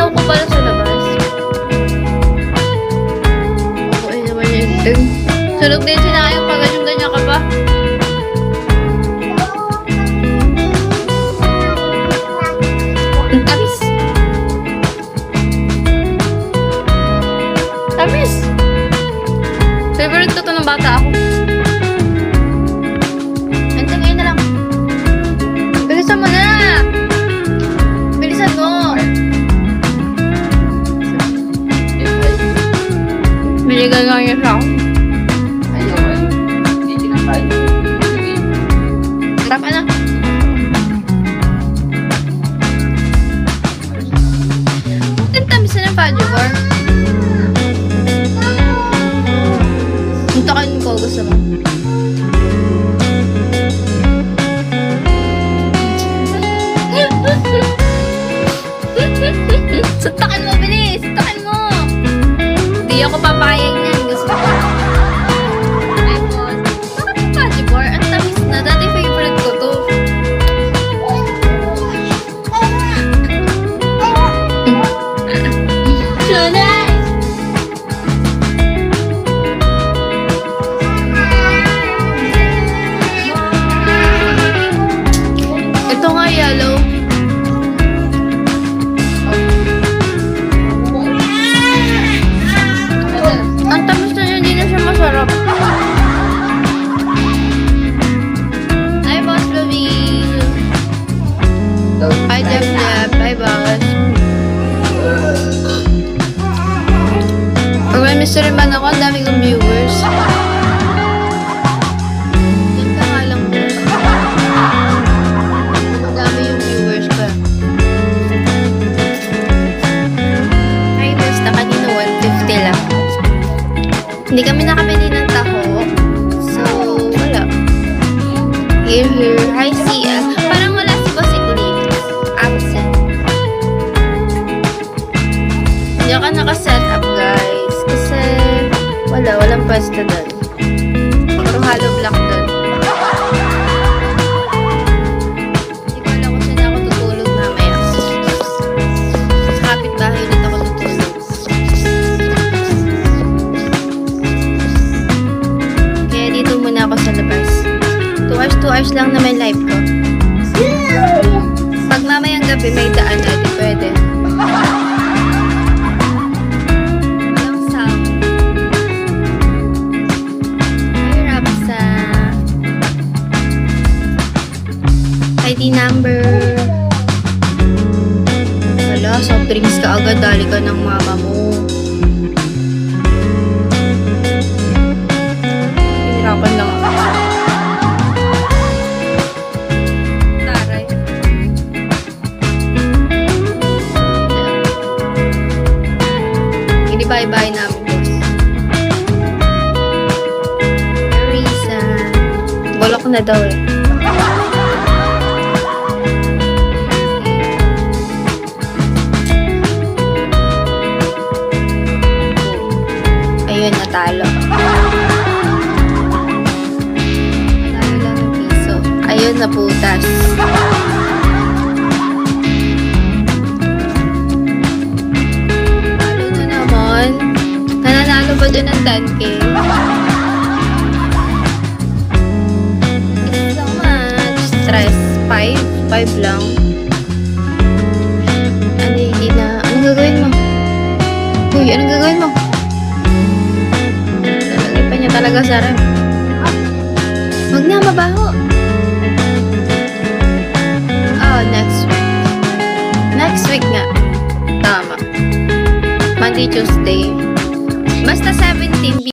Ewan ko pala sa labas. Okay naman yun. Sunog din sila kayong pagod yung ganyan ka pa. Ang tamis. Tamis. Favorite ko to ng bata ako. Antay ngayon na lang. Bilisan mo na! Bilisan mo! Biligan nga yun ako. Ayaw, hindi kinakain. Sarap na. Ang tamis na ng Fudge Bar. Hintakan ko, gusto mo. Suntakan mo, bilis! Suntakan mo! Hindi ako papayag niyan. Gusto ko. Lemon. Bakit yung Fudge Bar? Ang tamis na. Dati favorite ko to. So nice! Ito nga yellow. Ang tamis na niya, hindi na siya masarap. Hi, Boss Louie. Hi, Jeff Jeff. Hi, Boss. Pag may mystery man ako, ang dami kong viewers. Yan ka nga lang po. Ang dami yung viewers ko. Hi, basta kanina 150 lang. Hindi kami nakabili ng taho. So, wala. Here. Hi, CL. Parang wala si Boss Eclipse. Absent. Hindi ako naka-set up, guys. Kasi, walang pwesto doon. Puro hollow block doon. Hindi ko alam kung saan ako tutulog mamaya. Sa kapitbahay ulit ako tutulog. Kaya dito muna ako sa labas. 2 hours lang naman live ko. Pag mamayang gabi may daan na, di pwede. Walang sound. Hi, Rapsa. ID number. Wala, soft drinks ka agad. Dali ka ng mama mo. Hirapan lang ako. Taray. Hindi bye-bye namin, boss. Teresa. Bolok na daw eh. Ayun, natalo. Natalo lang ng piso. Ayun, naputas. Talo na naman. Nananalo ba doon ng 10K? It's so much stress. 5 lang. Ano, hindi na. Anong gagawin mo? Uy, anong gagawin mo? Lalagay pa niya talaga sa ref. Huwag na, mabaho. Oh, next week. Next week nga. Tama. Monday, Tuesday. Basta 17.